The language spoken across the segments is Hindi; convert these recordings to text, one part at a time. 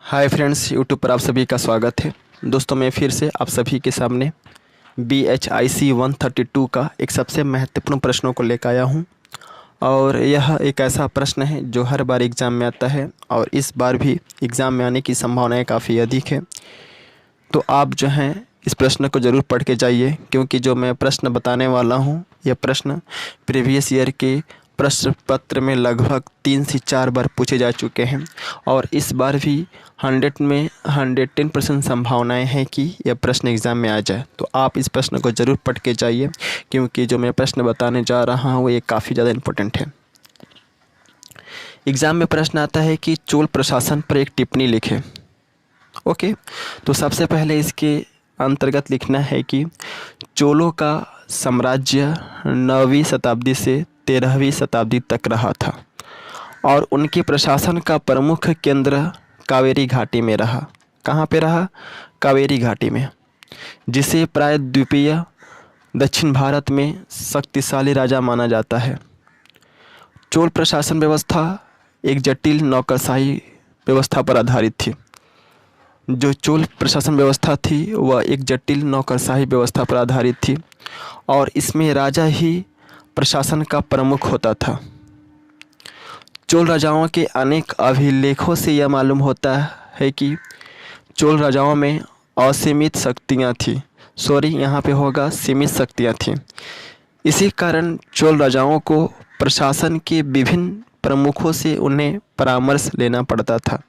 हाय फ्रेंड्स, यूट्यूब पर आप सभी का स्वागत है। दोस्तों, मैं फिर से आप सभी के सामने BHIC 132 का एक सबसे महत्वपूर्ण प्रश्नों को लेकर आया हूं। और यह एक ऐसा प्रश्न है जो हर बार एग्ज़ाम में आता है और इस बार भी एग्ज़ाम में आने की संभावनाएं काफ़ी अधिक है। तो आप जो हैं इस प्रश्न को ज़रूर पढ़ के जाइए, क्योंकि जो मैं प्रश्न बताने वाला हूं यह प्रश्न प्रीवियस ईयर के प्रश्न पत्र में लगभग 3 से 4 बार पूछे जा चुके हैं और इस बार भी 100 में 110% संभावनाएं हैं कि यह प्रश्न एग्ज़ाम में आ जाए। तो आप इस प्रश्न को ज़रूर पढ़ के जाइए, क्योंकि जो मैं प्रश्न बताने जा रहा हूँ ये काफ़ी ज़्यादा इम्पोर्टेंट है। एग्ज़ाम में प्रश्न आता है कि चोल प्रशासन पर एक टिप्पणी लिखें। ओके, तो सबसे पहले इसके अंतर्गत लिखना है कि चोलों का साम्राज्य 9वीं शताब्दी से 13वीं शताब्दी तक रहा था और उनके प्रशासन का प्रमुख केंद्र कावेरी घाटी में रहा। कहाँ पे रहा? कावेरी घाटी में, जिसे प्रायद्वीपीय दक्षिण भारत में शक्तिशाली राजा माना जाता है। चोल प्रशासन व्यवस्था एक जटिल नौकरशाही व्यवस्था पर आधारित थी। जो चोल प्रशासन व्यवस्था थी वह एक जटिल नौकरशाही व्यवस्था पर आधारित थी और इसमें राजा ही प्रशासन का प्रमुख होता था। चोल राजाओं के अनेक अभिलेखों से यह मालूम होता है कि चोल राजाओं में असीमित शक्तियाँ थीं। यहाँ पे होगा सीमित शक्तियाँ थीं। इसी कारण चोल राजाओं को प्रशासन के विभिन्न प्रमुखों से उन्हें परामर्श लेना पड़ता था।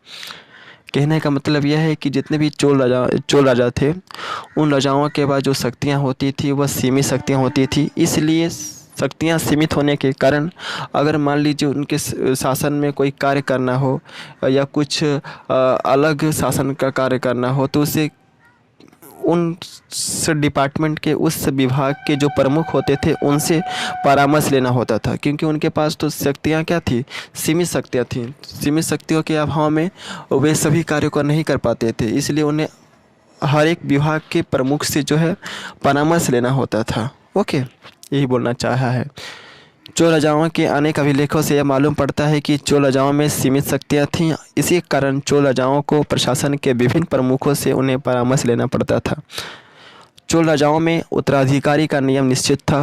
कहने का मतलब यह है कि जितने भी चोल राजा थे, उन राजाओं के पास जो शक्तियाँ होती थी वह सीमित शक्तियाँ होती थी। इसलिए शक्तियाँ सीमित होने के कारण अगर मान लीजिए उनके शासन में कोई कार्य करना हो या कुछ अलग शासन का कार्य करना हो, तो उसे उस डिपार्टमेंट के उस विभाग के जो प्रमुख होते थे उनसे परामर्श लेना होता था, क्योंकि उनके पास तो शक्तियाँ क्या थी? सीमित शक्तियाँ थीं। सीमित शक्तियों के अभाव में वे सभी कार्यों को नहीं कर पाते थे, इसलिए उन्हें हर एक विभाग के प्रमुख से जो है परामर्श लेना होता था। ओके, यही बोलना चाहा है। चोल राजाओं के अनेक अभिलेखों से यह मालूम पड़ता है कि चोल राजाओं में सीमित शक्तियाँ थीं। इसी कारण चोल राजाओं को प्रशासन के विभिन्न प्रमुखों से उन्हें परामर्श लेना पड़ता था। चोल राजाओं में उत्तराधिकारी का नियम निश्चित था।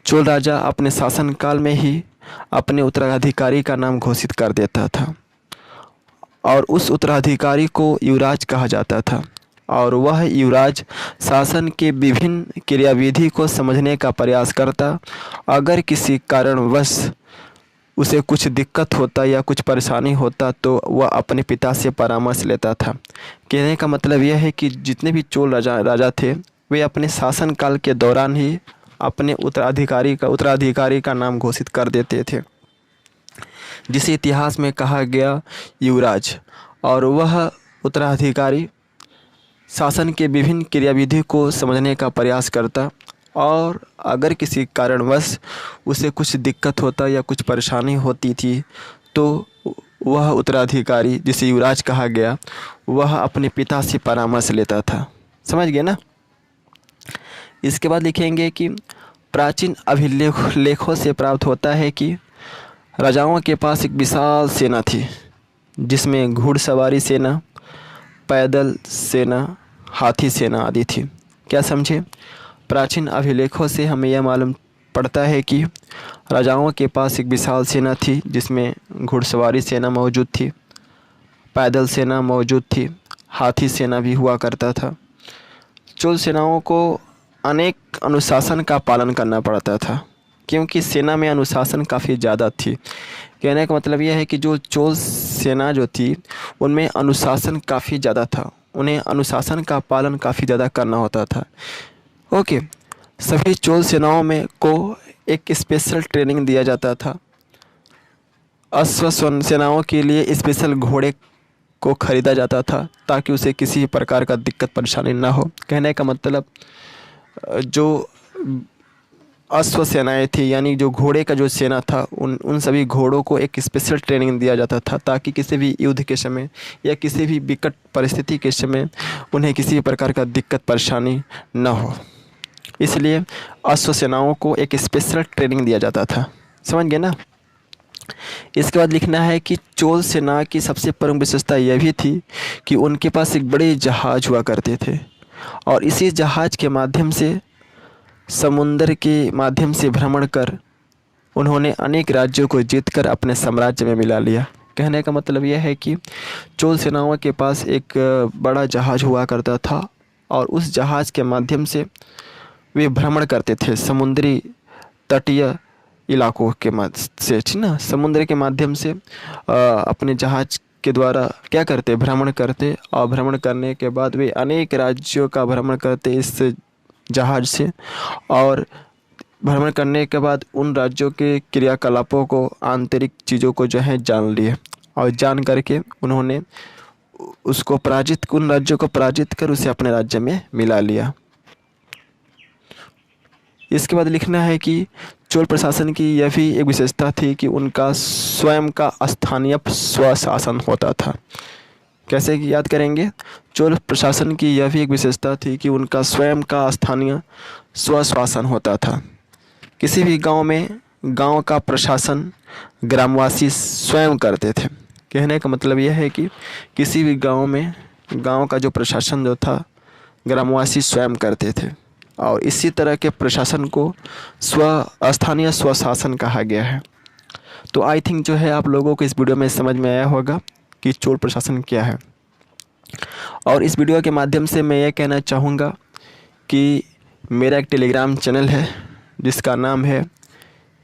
चोल राजा अपने शासनकाल में ही अपने उत्तराधिकारी का नाम घोषित कर देता था और उस उत्तराधिकारी को युवराज कहा जाता था और वह युवराज शासन के विभिन्न क्रियाविधि को समझने का प्रयास करता। अगर किसी कारणवश उसे कुछ दिक्कत होता या कुछ परेशानी होता तो वह अपने पिता से परामर्श लेता था। कहने का मतलब यह है कि जितने भी चोल राजा थे वे अपने शासनकाल के दौरान ही अपने उत्तराधिकारी का नाम घोषित कर देते थे, जिसे इतिहास में कहा गया युवराज। और वह उत्तराधिकारी शासन के विभिन्न क्रियाविधि को समझने का प्रयास करता और अगर किसी कारणवश उसे कुछ दिक्कत होता या कुछ परेशानी होती थी तो वह उत्तराधिकारी, जिसे युवराज कहा गया, वह अपने पिता से परामर्श लेता था। समझ गए ना? इसके बाद लिखेंगे कि प्राचीन अभिलेखों से प्राप्त होता है कि राजाओं के पास एक विशाल सेना थी, जिसमें घुड़सवारी सेना, पैदल सेना, हाथी सेना आदि थी। क्या समझे? प्राचीन अभिलेखों से हमें यह मालूम पड़ता है कि राजाओं के पास एक विशाल सेना थी, जिसमें घुड़सवारी सेना मौजूद थी, पैदल सेना मौजूद थी, हाथी सेना भी हुआ करता था। चोल सेनाओं को अनेक अनुशासन का पालन करना पड़ता था, क्योंकि सेना में अनुशासन काफ़ी ज़्यादा थी। कहने का मतलब यह है कि जो चोल सेना जो थी उनमें अनुशासन काफ़ी ज़्यादा था। उन्हें अनुशासन का पालन काफ़ी ज़्यादा करना होता था। ओके, सभी चोल सेनाओं में को एक स्पेशल ट्रेनिंग दिया जाता था। अश्व सेनाओं के लिए स्पेशल घोड़े को खरीदा जाता था ताकि उसे किसी प्रकार का दिक्कत परेशानी ना हो। कहने का मतलब जो अश्व सेनाएँ थी, यानी जो घोड़े का जो सेना था, उन सभी घोड़ों को एक स्पेशल ट्रेनिंग दिया जाता था ताकि किसी भी युद्ध के समय या किसी भी विकट परिस्थिति के समय उन्हें किसी प्रकार का दिक्कत परेशानी न हो। इसलिए अश्व सेनाओं को एक स्पेशल ट्रेनिंग दिया जाता था। समझ गए ना? इसके बाद लिखना है कि चोल सेना की सबसे प्रमुख विशेषता यह भी थी कि उनके पास एक बड़े जहाज हुआ करते थे और इसी जहाज के माध्यम से समुद्र के माध्यम से भ्रमण कर उन्होंने अनेक राज्यों को जीतकर अपने साम्राज्य में मिला लिया। कहने का मतलब यह है कि चोल सेनाओं के पास एक बड़ा जहाज हुआ करता था और उस जहाज के माध्यम से वे भ्रमण करते थे समुद्री तटीय इलाकों के माध्यम से, ठीक ना, समुद्र के माध्यम से अपने जहाज के द्वारा क्या करते, भ्रमण करते और भ्रमण करने के बाद वे अनेक राज्यों का भ्रमण करते इस जहाज से और भ्रमण करने के बाद उन राज्यों के क्रियाकलापों को, आंतरिक चीज़ों को जो है जान लिए और जान करके उन्होंने उसको उन राज्यों को पराजित कर उसे अपने राज्य में मिला लिया। इसके बाद लिखना है कि चोल प्रशासन की यह भी एक विशेषता थी कि उनका स्वयं का स्थानीय स्वशासन होता था। कैसे याद करेंगे? चोल प्रशासन की यह भी एक विशेषता थी कि उनका स्वयं का स्थानीय स्वशासन होता था। किसी भी गांव में गांव का प्रशासन ग्रामवासी स्वयं करते थे। कहने का मतलब यह है कि किसी भी गांव में गांव का जो प्रशासन जो था ग्रामवासी स्वयं करते थे और इसी तरह के प्रशासन को स्थानीय स्वशासन कहा गया है। तो आई थिंक जो है आप लोगों को इस वीडियो में समझ में आया होगा कि चोल प्रशासन क्या है। और इस वीडियो के माध्यम से मैं ये कहना चाहूँगा कि मेरा एक टेलीग्राम चैनल है जिसका नाम है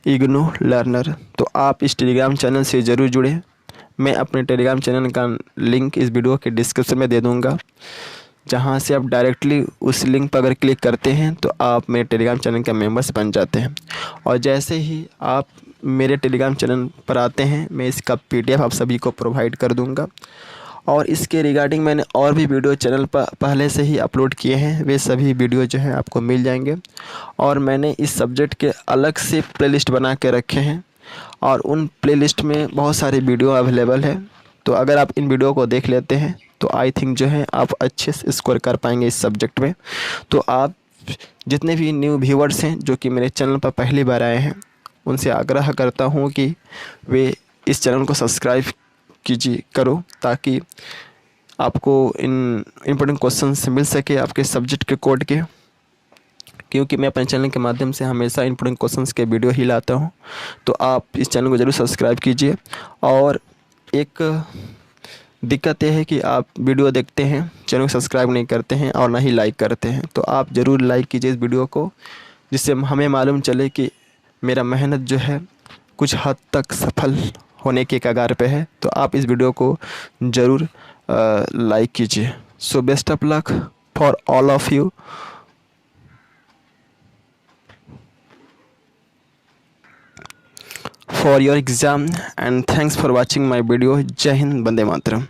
इग्नू लर्नर। तो आप इस टेलीग्राम चैनल से ज़रूर जुड़ें। मैं अपने टेलीग्राम चैनल का लिंक इस वीडियो के डिस्क्रिप्शन में दे दूँगा, जहाँ से आप डायरेक्टली उस लिंक पर अगर क्लिक करते हैं तो आप मेरे टेलीग्राम चैनल के मेंबर्स बन जाते हैं। और जैसे ही आप मेरे टेलीग्राम चैनल पर आते हैं मैं इसका PDF आप सभी को प्रोवाइड कर दूंगा। और इसके रिगार्डिंग मैंने और भी वीडियो चैनल पर पहले से ही अपलोड किए हैं, वे सभी वीडियो जो हैं आपको मिल जाएंगे। और मैंने इस सब्जेक्ट के अलग से प्लेलिस्ट बना के रखे हैं और उन प्लेलिस्ट में बहुत सारे वीडियो अवेलेबल है। तो अगर आप इन वीडियो को देख लेते हैं तो आई थिंक जो है आप अच्छे से स्कोर कर पाएंगे इस सब्जेक्ट में। तो आप जितने भी न्यू व्यूअर्स हैं जो कि मेरे चैनल पर पहली बार आए हैं उनसे आग्रह करता हूँ कि वे इस चैनल को सब्सक्राइब करो ताकि आपको इन इम्पोर्टेंट क्वेश्चन से मिल सके आपके सब्जेक्ट के कोड के, क्योंकि मैं अपने चैनल के माध्यम से हमेशा इम्पोर्टेंट क्वेश्चंस के वीडियो ही लाता हूँ। तो आप इस चैनल को ज़रूर सब्सक्राइब कीजिए। और एक दिक्कत यह है कि आप वीडियो देखते हैं, चैनल को सब्सक्राइब नहीं करते हैं और ना ही लाइक करते हैं। तो आप ज़रूर लाइक कीजिए इस वीडियो को, जिससे हमें मालूम चले कि मेरा मेहनत जो है कुछ हद तक सफल होने के कगार पे है। तो आप इस वीडियो को ज़रूर लाइक कीजिए। So best of luck for all of you. for your exam and thanks for watching my video. Jai Hind, Vande Mataram.